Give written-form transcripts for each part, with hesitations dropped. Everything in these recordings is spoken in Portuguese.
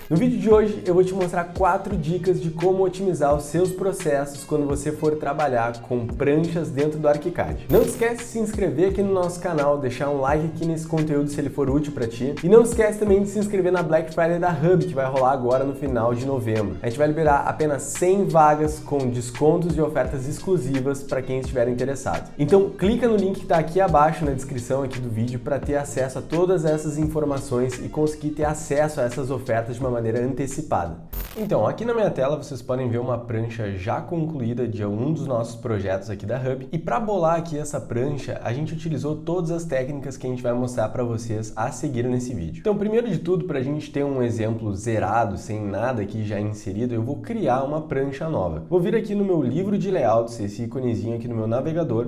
No vídeo de hoje eu vou te mostrar 4 dicas de como otimizar os seus processos quando você for trabalhar com pranchas dentro do ArchiCAD. Não esquece de se inscrever aqui no nosso canal, deixar um like aqui nesse conteúdo se ele for útil para ti. E não esquece também de se inscrever na Black Friday da Hub, que vai rolar agora no final de novembro. A gente vai liberar apenas 100 vagas com descontos e ofertas exclusivas para quem estiver interessado. Então clica no link que está aqui abaixo na descrição aqui do vídeo para ter acesso a todas essas informações e conseguir ter acesso a essas ofertas de uma maneira antecipada. Então, aqui na minha tela vocês podem ver uma prancha já concluída de um dos nossos projetos aqui da Hub. E para bolar aqui essa prancha, a gente utilizou todas as técnicas que a gente vai mostrar para vocês a seguir nesse vídeo. Então, primeiro de tudo, para a gente ter um exemplo zerado, sem nada aqui já inserido, eu vou criar uma prancha nova. Vou vir aqui no meu livro de layouts, esse íconezinho aqui no meu navegador,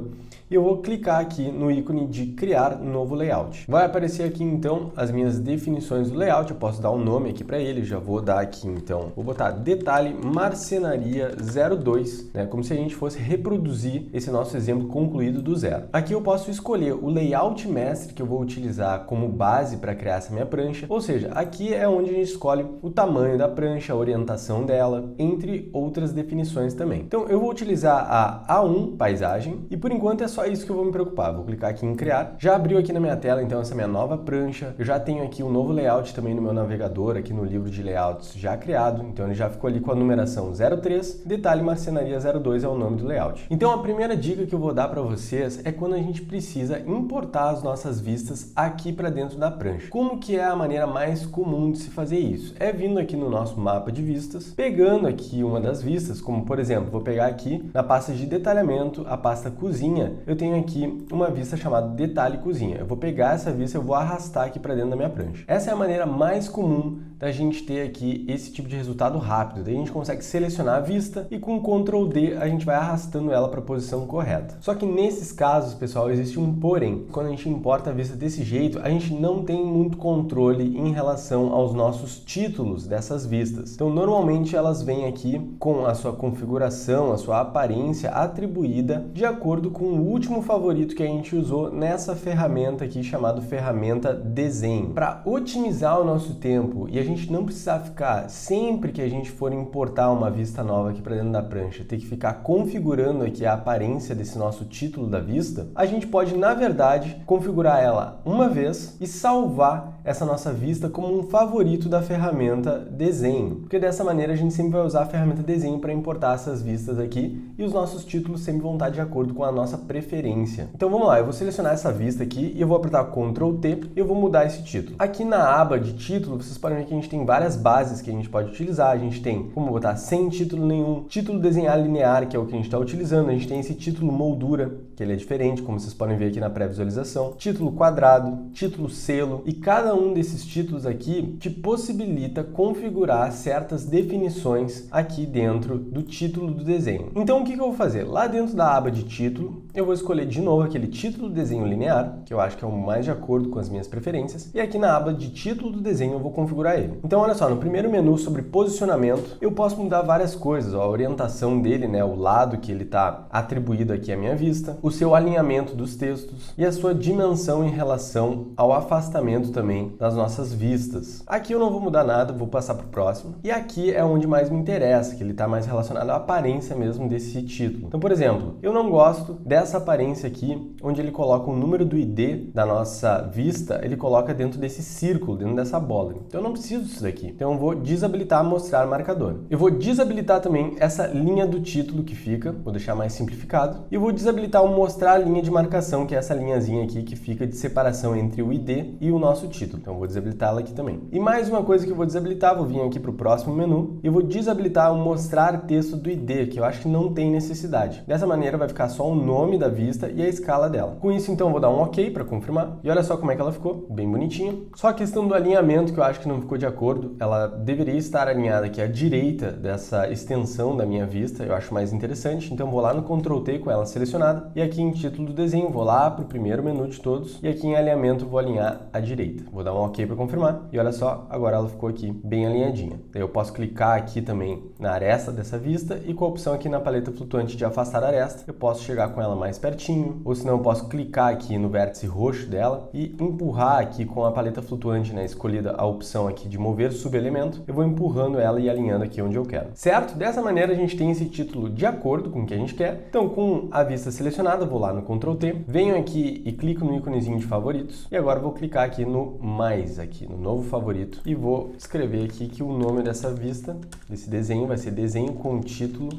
e eu vou clicar aqui no ícone de criar novo layout. Vai aparecer aqui então as minhas definições do layout, eu posso dar um nome aqui para ele, já vou dar aqui então, vou botar detalhe marcenaria 02, né, como se a gente fosse reproduzir esse nosso exemplo concluído do zero. Aqui eu posso escolher o layout mestre que eu vou utilizar como base para criar essa minha prancha, ou seja, aqui é onde a gente escolhe o tamanho da prancha, a orientação dela, entre outras definições também. Então eu vou utilizar a A1 paisagem e por enquanto é só isso que eu vou me preocupar. Vou clicar aqui em criar. Já abriu aqui na minha tela então essa minha nova prancha. Eu já tenho aqui o novo layout também no meu navegador, aqui no livro de layouts já criado. Então ele já ficou ali com a numeração 03, detalhe marcenaria 02 é o nome do layout. Então a primeira dica que eu vou dar para vocês é quando a gente precisa importar as nossas vistas aqui para dentro da prancha. Como que é a maneira mais comum de se fazer isso? É vindo aqui no nosso mapa de vistas, pegando aqui uma das vistas, como por exemplo, vou pegar aqui na pasta de detalhamento, a pasta cozinha, eu tenho aqui uma vista chamada detalhe cozinha. Eu vou pegar essa vista e eu vou arrastar aqui para dentro da minha prancha. Essa é a maneira mais comum da gente ter aqui esse tipo de resultado rápido. Daí a gente consegue selecionar a vista e com Ctrl D a gente vai arrastando ela para a posição correta. Só que nesses casos, pessoal, existe um porém. Quando a gente importa a vista desse jeito, a gente não tem muito controle em relação aos nossos títulos dessas vistas. Então, normalmente elas vêm aqui com a sua configuração, a sua aparência atribuída de acordo com o último favorito que a gente usou nessa ferramenta aqui chamada ferramenta desenho. Para otimizar o nosso tempo e a gente não precisar ficar, sempre que a gente for importar uma vista nova aqui para dentro da prancha, ter que ficar configurando aqui a aparência desse nosso título da vista, a gente pode, na verdade, configurar ela uma vez e salvar essa nossa vista como um favorito da ferramenta desenho, porque dessa maneira a gente sempre vai usar a ferramenta desenho para importar essas vistas aqui e os nossos títulos sempre vão estar de acordo com a nossa preferência. Então vamos lá, eu vou selecionar essa vista aqui e eu vou apertar Ctrl T e eu vou mudar esse título. Aqui na aba de título, vocês podem ver que a gente tem várias bases que a gente pode utilizar. A gente tem como botar sem título nenhum, título desenhar linear, que é o que a gente está utilizando. A gente tem esse título moldura, que ele é diferente, como vocês podem ver aqui na pré-visualização. Título quadrado, título selo, e cada um desses títulos aqui te possibilita configurar certas definições aqui dentro do título do desenho. Então o que eu vou fazer? Lá dentro da aba de título, eu vou escolher de novo aquele título do desenho linear, que eu acho que é o mais de acordo com as minhas preferências, e aqui na aba de título do desenho eu vou configurar ele. Então olha só, no primeiro menu sobre posicionamento, eu posso mudar várias coisas, ó, a orientação dele, né, o lado que ele está atribuído aqui à minha vista, o seu alinhamento dos textos e a sua dimensão em relação ao afastamento também das nossas vistas. Aqui eu não vou mudar nada, vou passar para o próximo. E aqui é onde mais me interessa, que ele está mais relacionado à aparência mesmo desse título. Então, por exemplo, eu não gosto dessa aparência aqui, onde ele coloca o número do ID da nossa vista, ele coloca dentro desse círculo, dentro dessa bola. Então eu não preciso disso daqui. Então eu vou desabilitar mostrar marcador. Eu vou desabilitar também essa linha do título que fica, vou deixar mais simplificado. E eu vou desabilitar o mostrar a linha de marcação, que é essa linhazinha aqui que fica de separação entre o ID e o nosso título. Então eu vou desabilitá-la aqui também. E mais uma coisa que eu vou desabilitar, vou vir aqui para o próximo menu e eu vou desabilitar o mostrar texto do ID, que eu acho que não tem necessidade. Dessa maneira vai ficar só o nome da vista e a escala dela. Com isso então eu vou dar um OK para confirmar. E olha só como é que ela ficou, bem bonitinha. Só a questão do alinhamento que eu acho que não ficou de acordo, ela deveria estar alinhada aqui à direita dessa extensão da minha vista, eu acho mais interessante, então vou lá no Ctrl T com ela selecionada, e aqui em título do desenho vou lá para o primeiro menu de todos, e aqui em alinhamento vou alinhar à direita. Vou dar um OK para confirmar, e olha só, agora ela ficou aqui bem alinhadinha. Daí eu posso clicar aqui também na aresta dessa vista, e com a opção aqui na paleta flutuante de afastar a aresta, eu posso chegar com ela mais pertinho, ou senão eu posso clicar aqui no vértice roxo dela e empurrar aqui com a paleta flutuante, né, escolhida a opção aqui de mover subelemento, eu vou empurrando ela e alinhando aqui onde eu quero. Certo? Dessa maneira a gente tem esse título de acordo com o que a gente quer. Então, com a vista selecionada, vou lá no Ctrl T, venho aqui e clico no íconezinho de favoritos, e agora vou clicar aqui no mais, aqui no novo favorito, e vou escrever aqui que o nome dessa vista, desse desenho, vai ser desenho com título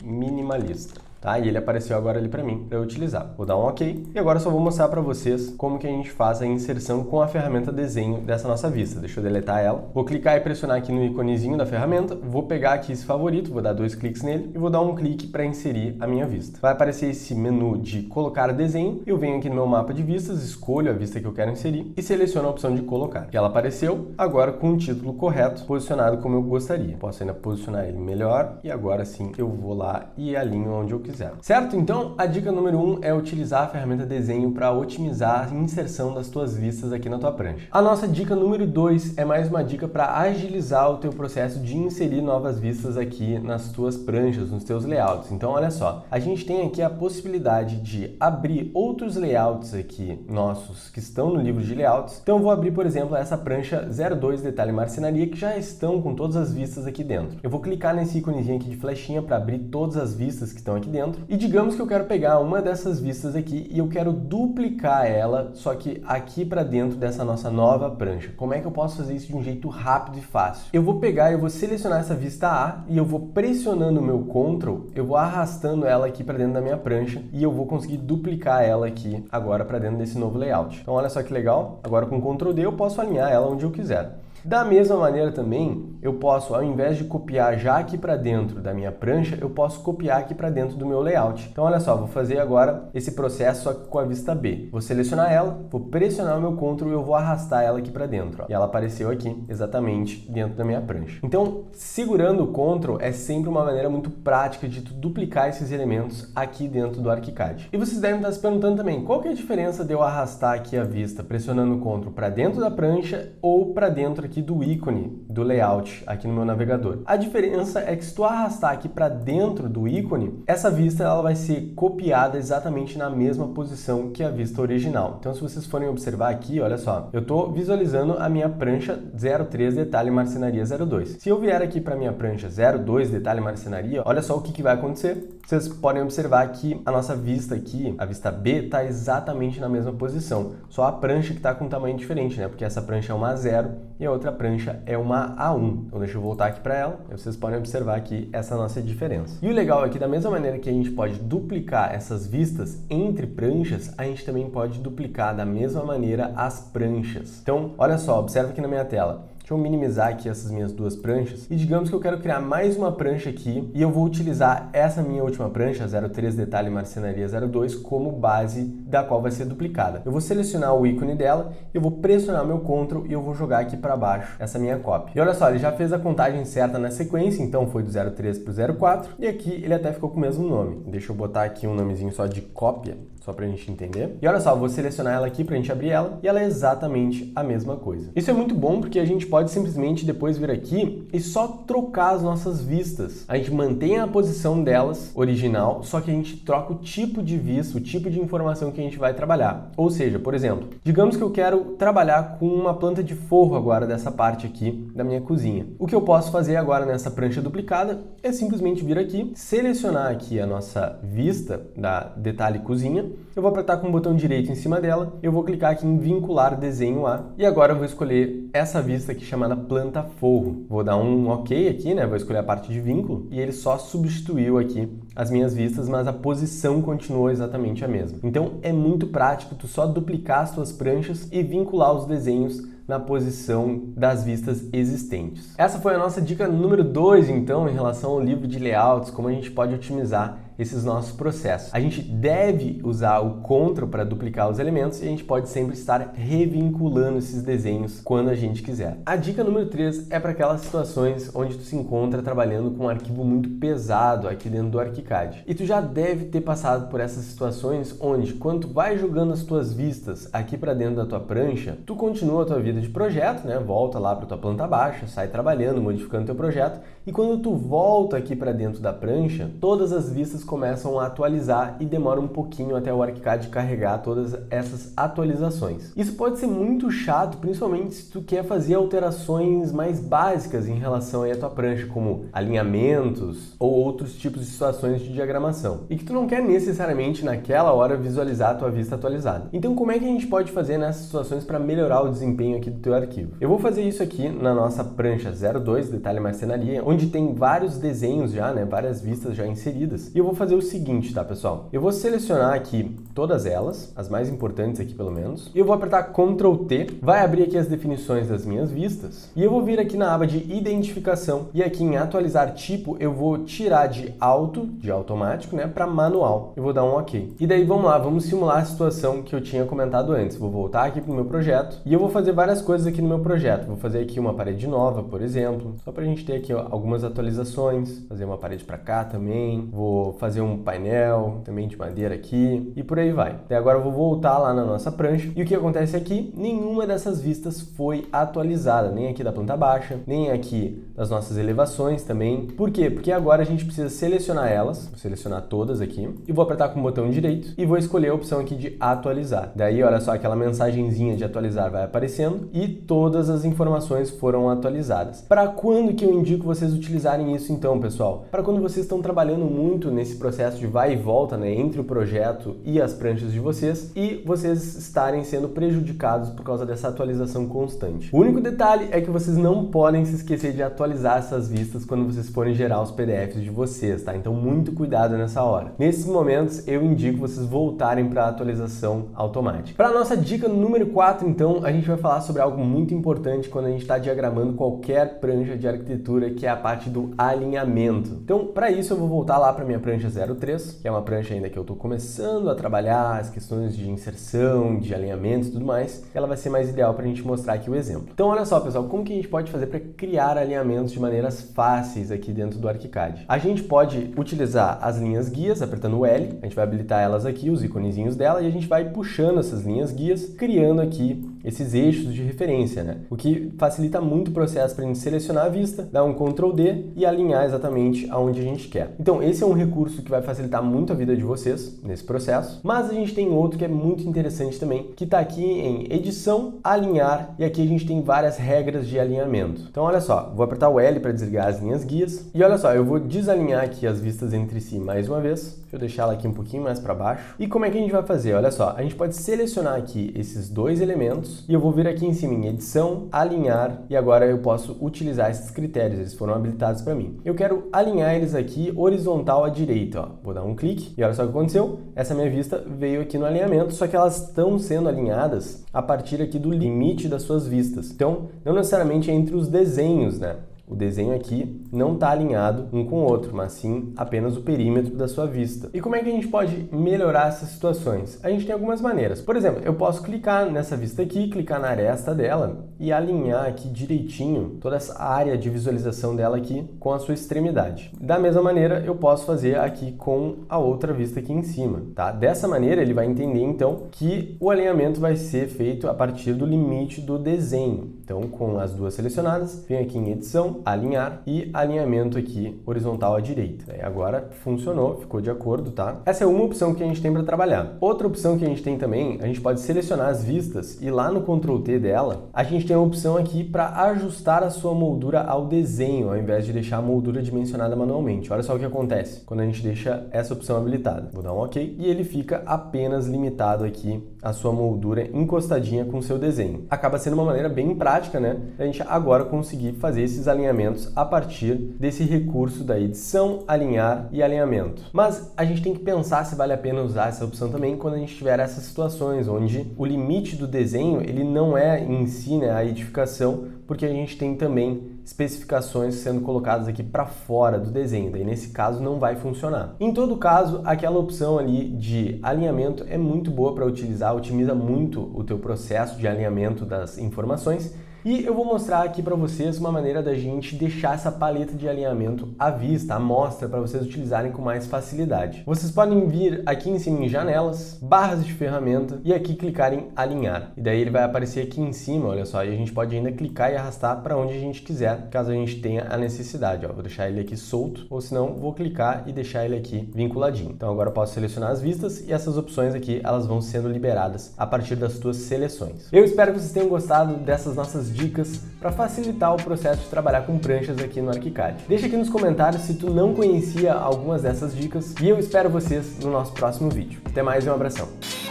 minimalista. Tá? E ele apareceu agora ali para mim, para eu utilizar. Vou dar um OK e agora só vou mostrar para vocês como que a gente faz a inserção com a ferramenta desenho dessa nossa vista. Deixa eu deletar ela. Vou clicar e pressionar aqui no íconezinho da ferramenta, vou pegar aqui esse favorito, vou dar 2 cliques nele e vou dar um clique para inserir a minha vista. Vai aparecer esse menu de colocar desenho, eu venho aqui no meu mapa de vistas, escolho a vista que eu quero inserir e seleciono a opção de colocar. E ela apareceu agora com o título correto, posicionado como eu gostaria. Posso ainda posicionar ele melhor e agora sim eu vou lá e alinho onde eu quiser. Certo? Então, a dica número 1 é utilizar a ferramenta desenho para otimizar a inserção das tuas vistas aqui na tua prancha. A nossa dica número 2 é mais uma dica para agilizar o teu processo de inserir novas vistas aqui nas tuas pranchas, nos teus layouts. Então, olha só, a gente tem aqui a possibilidade de abrir outros layouts aqui nossos que estão no livro de layouts. Então, eu vou abrir, por exemplo, essa prancha 02 detalhe marcenaria que já estão com todas as vistas aqui dentro. Eu vou clicar nesse íconezinho aqui de flechinha para abrir todas as vistas que estão aqui dentro. E digamos que eu quero pegar uma dessas vistas aqui e eu quero duplicar ela, só que aqui para dentro dessa nossa nova prancha. Como é que eu posso fazer isso de um jeito rápido e fácil? Eu vou pegar e eu vou selecionar essa vista A e eu vou pressionando o meu Ctrl, eu vou arrastando ela aqui para dentro da minha prancha e eu vou conseguir duplicar ela aqui agora para dentro desse novo layout. Então olha só que legal, agora com Ctrl D eu posso alinhar ela onde eu quiser. Da mesma maneira também, eu posso, ao invés de copiar já aqui para dentro da minha prancha, eu posso copiar aqui para dentro do meu layout. Então, olha só, vou fazer agora esse processo só com a vista B. Vou selecionar ela, vou pressionar o meu Ctrl e eu vou arrastar ela aqui para dentro. Ó. E ela apareceu aqui, exatamente dentro da minha prancha. Então, segurando o Ctrl é sempre uma maneira muito prática de tu duplicar esses elementos aqui dentro do ArchiCAD. E vocês devem estar se perguntando também, qual que é a diferença de eu arrastar aqui a vista pressionando o Ctrl para dentro da prancha ou para dentro aqui do ícone do layout aqui no meu navegador. A diferença é que se tu arrastar aqui para dentro do ícone, essa vista ela vai ser copiada exatamente na mesma posição que a vista original. Então, se vocês forem observar aqui, olha só, eu estou visualizando a minha prancha 03 detalhe marcenaria 02. Se eu vier aqui para minha prancha 02 detalhe marcenaria, olha só o que vai acontecer. Vocês podem observar que a nossa vista aqui, a vista B, está exatamente na mesma posição. Só a prancha que está com um tamanho diferente, né? Porque essa prancha é uma A0 e a outra prancha é uma A1. Então deixa eu voltar aqui para ela e vocês podem observar aqui essa nossa diferença. E o legal é que da mesma maneira que a gente pode duplicar essas vistas entre pranchas, a gente também pode duplicar da mesma maneira as pranchas. Então, olha só, observa aqui na minha tela. Deixa eu minimizar aqui essas minhas duas pranchas e digamos que eu quero criar mais uma prancha aqui e eu vou utilizar essa minha última prancha, 03 detalhe marcenaria 02, como base da qual vai ser duplicada. Eu vou selecionar o ícone dela, eu vou pressionar meu Ctrl e eu vou jogar aqui para baixo essa minha cópia. E olha só, ele já fez a contagem certa na sequência, então foi do 03 para o 04 e aqui ele até ficou com o mesmo nome. Deixa eu botar aqui um nomezinho só de cópia, só pra gente entender. E olha só, vou selecionar ela aqui pra gente abrir ela e ela é exatamente a mesma coisa. Isso é muito bom porque a gente pode simplesmente depois vir aqui e só trocar as nossas vistas. A gente mantém a posição delas original, só que a gente troca o tipo de vista, o tipo de informação que a gente vai trabalhar. Ou seja, por exemplo, digamos que eu quero trabalhar com uma planta de forro agora dessa parte aqui da minha cozinha. O que eu posso fazer agora nessa prancha duplicada é simplesmente vir aqui, selecionar aqui a nossa vista da detalhe cozinha. Eu vou apertar com o botão direito em cima dela, eu vou clicar aqui em vincular desenho a e agora eu vou escolher essa vista aqui chamada planta forro. Vou dar um OK aqui, né? Vou escolher a parte de vínculo e ele só substituiu aqui as minhas vistas, mas a posição continuou exatamente a mesma. Então é muito prático tu só duplicar as tuas pranchas e vincular os desenhos na posição das vistas existentes. Essa foi a nossa dica número 2, então, em relação ao livro de layouts, como a gente pode otimizar esses nossos processos. A gente deve usar o Ctrl para duplicar os elementos e a gente pode sempre estar revinculando esses desenhos quando a gente quiser. A dica número 3 é para aquelas situações onde tu se encontra trabalhando com um arquivo muito pesado aqui dentro do ArchiCAD. E tu já deve ter passado por essas situações onde, quando tu vai jogando as tuas vistas aqui para dentro da tua prancha, tu continua a tua vida de projeto, né? Volta lá para tua planta baixa, sai trabalhando, modificando teu projeto, e quando tu volta aqui para dentro da prancha, todas as vistas arquivos começam a atualizar e demora um pouquinho até o ArchiCAD carregar todas essas atualizações. Isso pode ser muito chato, principalmente se tu quer fazer alterações mais básicas em relação aí à tua prancha, como alinhamentos ou outros tipos de situações de diagramação, e que tu não quer necessariamente naquela hora visualizar a tua vista atualizada. Então, como é que a gente pode fazer nessas situações para melhorar o desempenho aqui do teu arquivo? Eu vou fazer isso aqui na nossa prancha 02, detalhe marcenaria, onde tem vários desenhos já, né, várias vistas já inseridas. E eu vou fazer o seguinte, tá, pessoal? Eu vou selecionar aqui todas elas, as mais importantes aqui pelo menos, e eu vou apertar Ctrl T, vai abrir aqui as definições das minhas vistas, e eu vou vir aqui na aba de identificação, e aqui em atualizar tipo, eu vou tirar de auto, de automático, né, para manual. Eu vou dar um OK. E daí vamos lá, vamos simular a situação que eu tinha comentado antes. Vou voltar aqui pro meu projeto, e eu vou fazer várias coisas aqui no meu projeto. Vou fazer aqui uma parede nova, por exemplo, só pra gente ter aqui algumas atualizações, fazer uma parede para cá também, vou fazer um painel também de madeira aqui, e por aí vai. Daí agora eu vou voltar lá na nossa prancha, e o que acontece aqui? Nenhuma dessas vistas foi atualizada, nem aqui da planta baixa, nem aqui das nossas elevações também. Por quê? Porque agora a gente precisa selecionar elas, vou selecionar todas aqui, e vou apertar com o botão direito, e vou escolher a opção aqui de atualizar. Daí, olha só, aquela mensagenzinha de atualizar vai aparecendo, e todas as informações foram atualizadas. Para quando que eu indico vocês utilizarem isso então, pessoal? Para quando vocês estão trabalhando muito nesse processo de vai e volta, né, entre o projeto e as pranchas de vocês, e vocês estarem sendo prejudicados por causa dessa atualização constante. O único detalhe é que vocês não podem se esquecer de atualizar essas vistas quando vocês forem gerar os PDFs de vocês, tá? Então muito cuidado nessa hora. Nesses momentos eu indico vocês voltarem para a atualização automática. Para a nossa dica número 4, então, a gente vai falar sobre algo muito importante quando a gente está diagramando qualquer prancha de arquitetura, que é a parte do alinhamento. Então, para isso eu vou voltar lá para minha prancha 03, que é uma prancha ainda que eu estou começando a trabalhar as questões de inserção, de alinhamento e tudo mais. Ela vai ser mais ideal para a gente mostrar aqui o exemplo. Então, olha só, pessoal, como que a gente pode fazer para criar alinhamentos de maneiras fáceis aqui dentro do ArchiCAD? A gente pode utilizar as linhas guias, apertando o L, a gente vai habilitar elas aqui, os iconezinhos dela, e a gente vai puxando essas linhas guias, criando aqui esses eixos de referência, né? O que facilita muito o processo para a gente selecionar a vista, dar um Ctrl D e alinhar exatamente aonde a gente quer. Então, esse é um recurso que vai facilitar muito a vida de vocês nesse processo, mas a gente tem outro que é muito interessante também, que está aqui em edição, alinhar, e aqui a gente tem várias regras de alinhamento. Então, olha só, vou apertar o L para desligar as linhas guias, e olha só, eu vou desalinhar aqui as vistas entre si mais uma vez. Deixa eu deixar ela aqui um pouquinho mais para baixo. E como é que a gente vai fazer? Olha só, a gente pode selecionar aqui esses dois elementos, e eu vou vir aqui em cima em edição, alinhar, e agora eu posso utilizar esses critérios, eles foram habilitados para mim. Eu quero alinhar eles aqui horizontal à direita, ó. Vou dar um clique, e olha só o que aconteceu, essa minha vista veio aqui no alinhamento, só que elas estão sendo alinhadas a partir aqui do limite das suas vistas. Então, não necessariamente entre os desenhos, né? O desenho aqui não está alinhado um com o outro, mas sim apenas o perímetro da sua vista. E como é que a gente pode melhorar essas situações? A gente tem algumas maneiras. Por exemplo, eu posso clicar nessa vista aqui, clicar na aresta dela e alinhar aqui direitinho toda essa área de visualização dela aqui com a sua extremidade. Da mesma maneira, eu posso fazer aqui com a outra vista aqui em cima, tá? Dessa maneira, ele vai entender, então, que o alinhamento vai ser feito a partir do limite do desenho. Então, com as duas selecionadas, venho aqui em edição, alinhar e alinhamento aqui horizontal à direita. Agora funcionou, ficou de acordo, tá? Essa é uma opção que a gente tem para trabalhar. Outra opção que a gente tem também, a gente pode selecionar as vistas e lá no Ctrl T dela, a gente tem a opção aqui para ajustar a sua moldura ao desenho, ao invés de deixar a moldura dimensionada manualmente. Olha só o que acontece quando a gente deixa essa opção habilitada. Vou dar um OK e ele fica apenas limitado aqui a sua moldura encostadinha com o seu desenho. Acaba sendo uma maneira bem prática, né? A gente agora conseguir fazer esses alinhamentos a partir desse recurso da edição, alinhar e alinhamento. Mas a gente tem que pensar se vale a pena usar essa opção também quando a gente tiver essas situações onde o limite do desenho ele não é em si, né, a edificação, porque a gente tem também especificações sendo colocadas aqui para fora do desenho, daí nesse caso não vai funcionar. Em todo caso, aquela opção ali de alinhamento é muito boa para utilizar, otimiza muito o teu processo de alinhamento das informações E eu vou mostrar aqui para vocês uma maneira da gente deixar essa paleta de alinhamento à vista, à mostra, para vocês utilizarem com mais facilidade. Vocês podem vir aqui em cima em janelas, barras de ferramenta e aqui clicar em alinhar. E daí ele vai aparecer aqui em cima, olha só, e a gente pode ainda clicar e arrastar para onde a gente quiser, caso a gente tenha a necessidade. Ó, vou deixar ele aqui solto, ou senão vou clicar e deixar ele aqui vinculadinho. Então agora eu posso selecionar as vistas e essas opções aqui, elas vão sendo liberadas a partir das tuas seleções. Eu espero que vocês tenham gostado dessas nossas dicas para facilitar o processo de trabalhar com pranchas aqui no ArchiCAD. Deixa aqui nos comentários se tu não conhecia algumas dessas dicas e eu espero vocês no nosso próximo vídeo. Até mais e um abração!